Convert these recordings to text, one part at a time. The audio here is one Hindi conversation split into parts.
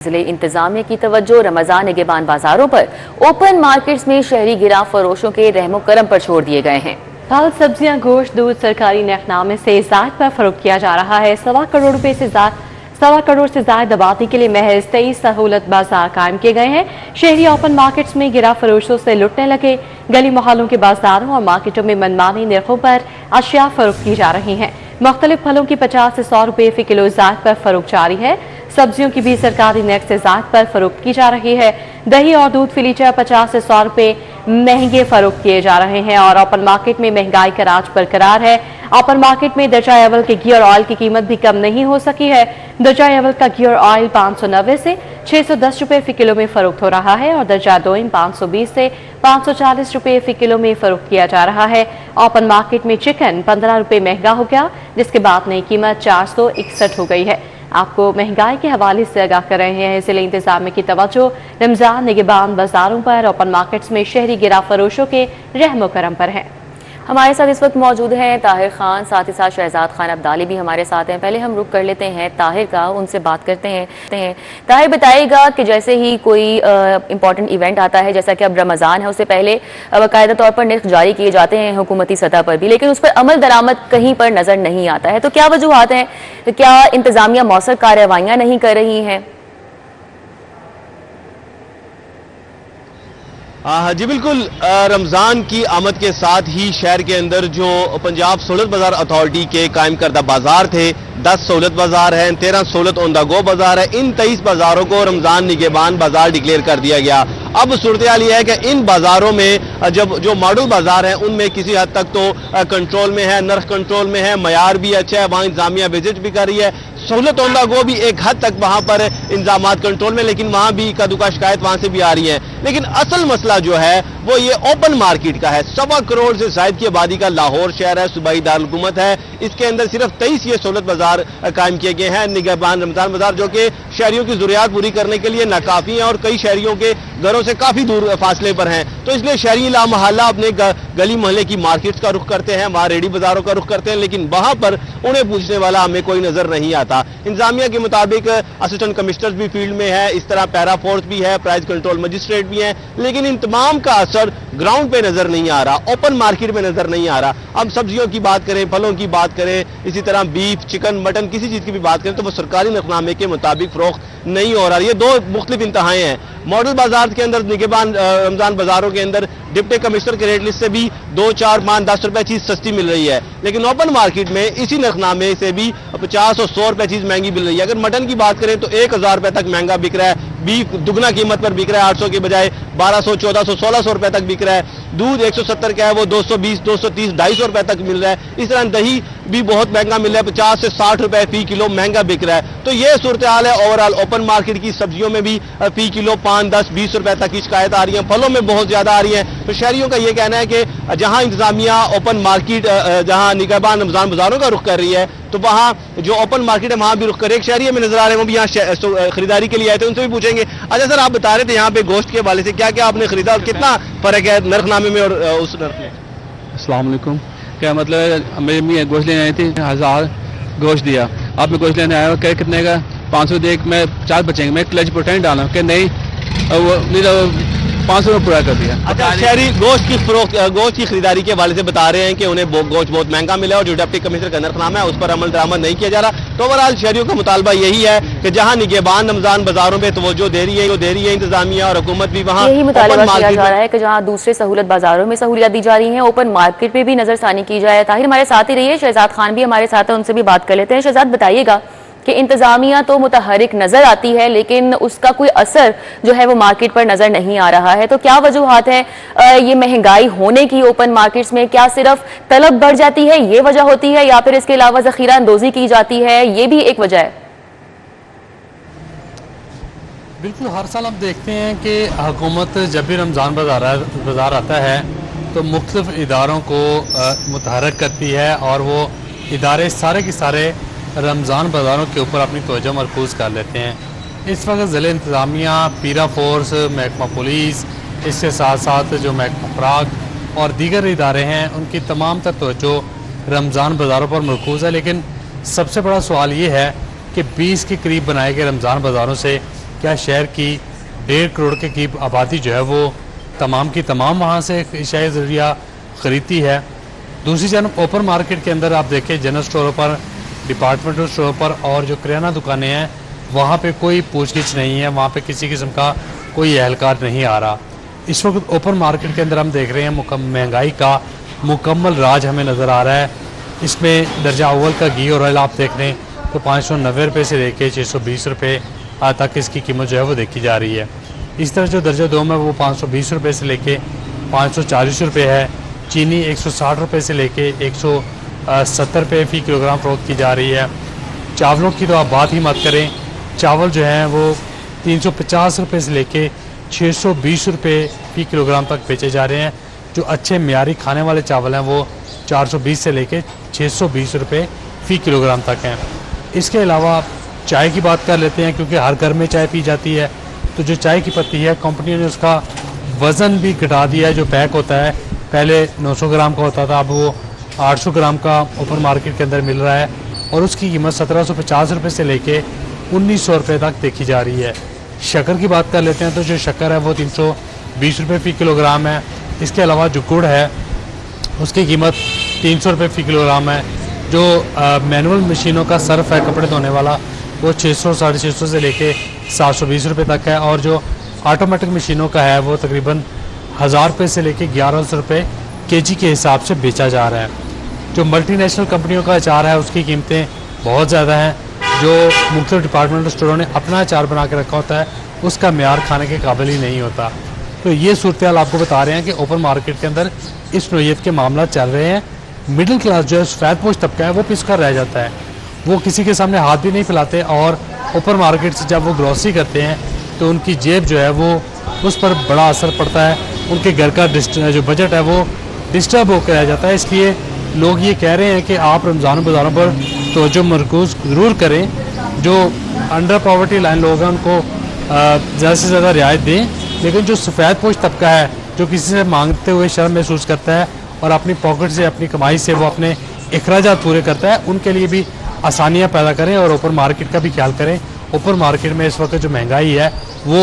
जिले इंतजामिया की तवज्जो रमजान निगहबान बाजारों पर ओपन मार्केट्स में शहरी गिरा फरोशों के रहमो करम पर छोड़ दिए गए हैं। फल, सब्जियां, गोश्त, दूध सरकारी नखनामे से ज़ायद पर फरोख्त किया जा रहा है। सवा करोड़ से ज्यादा आबादी के लिए महज 23 सहूलत बाजार कायम किए गए हैं। शहरी ओपन मार्केट्स में गिरा फरोशों से लुटने लगे। गली मोहल्लों के बाजारों और मार्केटों में मनमानी निर्खों पर अशिया फरोख्त की जा रही हैं। मुख्तलिफ फलों की 50 से 100 रुपये फी किलो ज़ायद पर फरोख्त जारी है। सब्जियों की भी सरकारी नर्ख से ज़ायद पर फरोख्त की जा रही है। दही और दूध फी लीटर 50 से 100 रुपये महंगे फरोख्त किए जा रहे हैं और ओपन मार्केट में महंगाई का राज बरकरार है। ओपन मार्केट में दर्जा अव्वल के गियर ऑयल की कीमत भी कम नहीं हो सकी है। दर्जा अव्वल का गियर ऑयल 590 से 610 रुपये फी किलो में फरोख्त हो रहा है और दर्जा दोइम 520 से 540 रुपये फी किलो में फरोख्त किया जा रहा है। ओपन मार्केट में चिकन 15 रुपये महंगा हो गया, जिसके बाद नई कीमत 461 हो गई है। आपको महंगाई के हवाले से आगाह कर रहे हैं। जिले इंतजामिया की तवज्जो रमजान निगहबान बाजारों पर ओपन मार्केट्स में शहरी गिरा फरोशों के रहमो करम पर है। हमारे साथ इस वक्त मौजूद हैं ताहिर खान, साथ ही साथ शहजाद खान अब्दाली भी हमारे साथ हैं। पहले हम रुक कर लेते हैं ताहिर का, उनसे बात करते हैं। ताहिर बताइएगा कि जैसे ही कोई इंपॉर्टेंट इवेंट आता है, जैसा कि अब रमज़ान है, उससे पहले बाकायदा तौर पर निर्ख जारी किए जाते हैं हुकूमती सतह पर भी, लेकिन उस पर अमल दरामद कहीं पर नजर नहीं आता है। तो क्या वजूहात हैं? क्या इंतजामिया मौसर कार्रवाइयाँ नहीं कर रही हैं? जी बिल्कुल, रमज़ान की आमद के साथ ही शहर के अंदर जो पंजाब सहूलत बाजार अथॉरिटी के कायम करदा बाजार थे, 10 सहूलत बाजार हैं, 13 सहूलत ऑन द गो बाजार है, इन 23 बाजारों को रमज़ान निगहबान बाजार डिक्लेयर कर दिया गया। अब सूरत हाल यह है कि इन बाजारों में जब जो मॉडल बाजार हैं उनमें किसी हद तक तो कंट्रोल में है, नर्ख कंट्रोल में है, मयार भी अच्छा है, वहाँ इंतजामिया विजिट भी कर रही है। सहूलत ऑन द गो भी एक हद तक वहां पर इंतजामात कंट्रोल में, लेकिन वहां भी इक्का दुक्का शिकायत वहां से भी आ रही है। लेकिन असल मसला जो है वो ये ओपन मार्केट का है। 1.25 करोड़ से ज्यादा की आबादी का लाहौर शहर है, सूबाई दारुल-हुकूमत है। इसके अंदर सिर्फ 23 ये सहूलत बाजार कायम किए गए हैं, निगहबान रमजान बाजार, जो कि शहरियों की जरूरियात पूरी करने के लिए नाकाफी है और कई शहरियों के घरों से काफी दूर फासले पर हैं। तो इसलिए शहरी लामहल्ला अपने गली मोहल्ले की मार्केट्स का रुख करते हैं, वहां रेडी बाजारों का रुख करते हैं, लेकिन वहां पर उन्हें पूछने वाला हमें कोई नजर नहीं आता। इंतजामिया के मुताबिक असिस्टेंट कमिश्नर भी फील्ड में है, इस तरह पैरा फोर्स भी है, प्राइस कंट्रोल मजिस्ट्रेट भी है, लेकिन इन तमाम का असर ग्राउंड पे नजर नहीं आ रहा, ओपन मार्केट में नजर नहीं आ रहा। अब सब्जियों की बात करें, फलों की बात करें, इसी तरह बीफ, चिकन, मटन, किसी चीज की भी बात करें तो वो सरकारी नखनामे के मुताबिक फरोख्त नहीं हो रहा। ये दो मुख्तलिफ इंतहाएं हैं। मॉडल बाजार के अंदर निगहबान रमजान बाजारों के अंदर डिप्टी कमिश्नर के रेट लिस्ट से भी 2, 4, 5, 10 रुपए चीज सस्ती मिल रही है, लेकिन ओपन मार्केट में इसी नखनामे से भी 50 और 100 रुपए चीज महंगी मिल रही है। अगर मटन की बात करें तो 1000 रुपए तक महंगा बिक रहा है, बीफ दुगना कीमत पर बिक रहा है, 800 के बजाय 1200, 1400, 1600 रुपए तक बिक रहा है। दूध 170 का है, वो 220, 230, 250 रुपए तक मिल रहा है। इस तरह दही भी बहुत महंगा मिल रहा है, 50 से 60 रुपए फी किलो महंगा बिक रहा है। तो ये सूरत हाल है ओवरऑल। ओपन मार्केट की सब्जियों में भी फी किलो 5, 10, 20 रुपए तक की शिकायत आ रही है, फलों में बहुत ज्यादा आ रही है। तो शहरियों का ये कहना है कि जहां इंतजामिया ओपन मार्केट, जहां निगहबान रमजान बाजारों का रुख कर रही है, तो वहां जो ओपन मार्केट है वहां भी रुख कर। एक शहरी में नजर आ रहे हैं, वो भी यहाँ खरीदारी के लिए आए थे, उनसे भी पूछेंगे। अच्छा सर, आप बता रहे थे यहाँ पे गोश्त के हवाले से क्या क्या आपने खरीदा और कितना फर्क है नर्खनामे में और उस नर्ख में? अस्सलाम वालेकुम। क्या मतलब, मेरी अम्मी गोश्त लेने आई थी, 1000 गोश्त दिया। अब मैं गोश्त लेने आया, क्या कितने का? 500 दे, मैं 4 बचेंगे, मैं क्लच प्रोटेन डाला कि नहीं, वो 500 में पूरा कर दिया। अच्छा, शहरी गोश्त की खरीदारी के हवाले से बता रहे हैं कि उन्हें गोश्त बहुत महंगा मिला और जो डिप्टी कमिश्नर का नर्खनामा है उस पर अमल दरामद नहीं किया जा रहा। तो ओवरऑल शहरियों का मुतालबा यही है कि जहां निगहबान रमजान बाजारों में तवज्जो दे रही है इंतजामिया और हुकूमत भी, वहां यही मुतालबा किया जा रहा है कि जहां दूसरे सहूलत बाजारों में सहूलियत दी जा रही है, ओपन मार्केट पे भी नजरसानी की जाए। ताहिर हमारे साथ ही रहिए, शहजाद खान भी हमारे साथ है, उनसे भी बात कर लेते हैं। शहजाद, बताइएगा कि इंतजामिया तो मुतहरिक नजर आती है, लेकिन उसका कोई असर जो है वो मार्केट पर नजर नहीं आ रहा है। तो क्या वजूहात है ये महंगाई होने की ओपन मार्केट्स में? क्या सिर्फ तलब बढ़ जाती है, ये वजह होती है, या फिर इसके अलावा जखीरा अंदोजी की जाती है, ये भी एक वजह है? बिल्कुल, हर साल हम देखते हैं कि हुकूमत जब भी रमज़ान बाजार आता है तो मुख्तलिफ इदारों को मुतहरक करती है और वो इदारे सारे के सारे रमज़ान बाज़ारों के ऊपर अपनी तवज्जो मरकूज़ कर लेते हैं। इस वक्त ज़िले इंतज़ामिया, पीरा फोर्स, महकमा पुलिस, इसके साथ साथ जो महकमा खुराक और दीगर इदारे हैं, उनकी तमाम तर तवज्जो रमज़ान बाज़ारों पर मरकूज़ है। लेकिन सबसे बड़ा सवाल ये है कि 20 के करीब बनाए गए रमज़ान बाज़ारों से क्या शहर की 1.5 करोड़ के करीब आबादी जो है वो तमाम की तमाम वहाँ से अशिया ज़रूरिया ख़रीदती है। दूसरी जानब ओपन मार्केट के अंदर आप देखें जनरल स्टोरों पर, डिपार्टमेंटल स्टोर पर और जो किराना दुकानें हैं वहाँ पे कोई पूछगिछ नहीं है, वहाँ पे किसी किस्म का कोई एहलकार नहीं आ रहा। इस वक्त ओपन मार्केट के अंदर हम देख रहे हैं महंगाई का मुकम्मल राज हमें नज़र आ रहा है। इसमें दर्जा अव्वल का घी और ऑयल आप देख रहे हैं तो 590 रुपये से लेके 620 रुपये तक इसकी कीमत जो है वो देखी जा रही है। इस तरह जो दर्जा 2 में वो 520 रुपये से लेके 540 रुपये है। चीनी 160 रुपये से लेके 170 रुपये फ़ी किलोग्राम फ़रोख्त की जा रही है। चावलों की तो आप बात ही मत करें, चावल जो हैं वो 350 रुपये से लेके 620 रुपये फ़ी किलोग्राम तक बेचे जा रहे हैं। जो अच्छे मियारी खाने वाले चावल हैं वो 420 से लेके 620 रुपये फ़ी किलोग्राम तक हैं। इसके अलावा चाय की बात कर लेते हैं, क्योंकि हर घर में चाय पी जाती है। तो जो चाय की पत्ती है कंपनी ने उसका वज़न भी घटा दिया है। जो पैक होता है पहले 900 ग्राम का होता था, अब वो 800 ग्राम का ओपन मार्केट के अंदर मिल रहा है और उसकी कीमत 1750 रुपये से लेके 1900 रुपये तक देखी जा रही है। शक्कर की बात कर लेते हैं तो जो शक्कर है वो 320 रुपये फ़ी किलोग्राम है। इसके अलावा जो गुड़ है उसकी कीमत 300 रुपये फ़ी किलोग्राम है। जो मैनुअल मशीनों का सर्फ है कपड़े धोने वाला वो 600 साढ़े 600 से लेके 720 रुपये तक है और जो ऑटोमेटिक मशीनों का है वो तकरीबन 1000 रुपये से लेके 1100 रुपये केजी के हिसाब से बेचा जा रहा है। जो मल्टीनेशनल कंपनियों का अचार है उसकी कीमतें बहुत ज़्यादा हैं। जो मुख्तलिफ डिपार्टमेंटल स्टोरों ने अपना अचार बना के रखा होता है उसका मेयार खाने के काबिल ही नहीं होता। तो ये सूरत हाल आपको बता रहे हैं कि ओपन मार्केट के अंदर इस नोयत के मामला चल रहे हैं। मिडिल क्लास जो है सफ़ेदपोश तबका है वो पिसकर रह जाता है, वो किसी के सामने हाथ भी नहीं फैलाते और ओपन मार्केट से जब वो ग्रॉसरी करते हैं तो उनकी जेब जो है वो उस पर बड़ा असर पड़ता है। उनके घर का जो बजट है वो डिस्टर्ब होकर रह जाता है। इसलिए लोग ये कह रहे हैं कि आप रमज़ान बाज़ारों पर तवज्जो मरकूज़ ज़रूर करें। जो अंडर पॉवर्टी लाइन लोग हैं उनको ज़्यादा से ज़्यादा रियायत दें, लेकिन जो सफ़ेदपोश तबका है जो किसी से मांगते हुए शर्म महसूस करता है और अपनी पॉकेट से अपनी कमाई से वो अपने अखराजात पूरे करता है, उनके लिए भी आसानियाँ पैदा करें और ओपन मार्केट का भी ख्याल करें। ओपन मार्केट में इस वक्त जो महंगाई है वो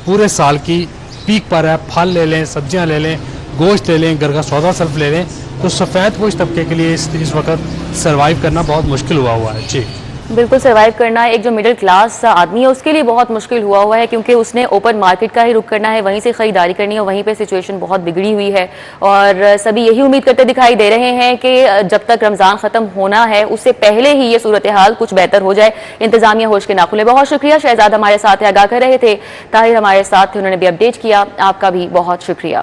पूरे साल की पीक पर है। फल ले लें, सब्जियां ले लें, गोश्त ले लें, घर का सौदा सर्फ ले लें, तो सफ़ेदपोश तबके के लिए इस वक्त सर्वाइव करना बहुत मुश्किल हुआ है। जी बिल्कुल, सर्वाइव करना एक जो मिडिल क्लास आदमी है उसके लिए बहुत मुश्किल हुआ है, क्योंकि उसने ओपन मार्केट का ही रुख करना है, वहीं से ख़रीदारी करनी है, वहीं पे सिचुएशन बहुत बिगड़ी हुई है। और सभी यही उम्मीद करते दिखाई दे रहे हैं कि जब तक रमज़ान ख़त्म होना है उससे पहले ही ये सूरत हाल कुछ बेहतर हो जाए। इंतज़ामिया होश के ना खुले। बहुत शुक्रिया, शहजाद हमारे साथ आगाह कर रहे थे, ताहिर हमारे साथ थे, उन्होंने भी अपडेट किया। आपका भी बहुत शुक्रिया।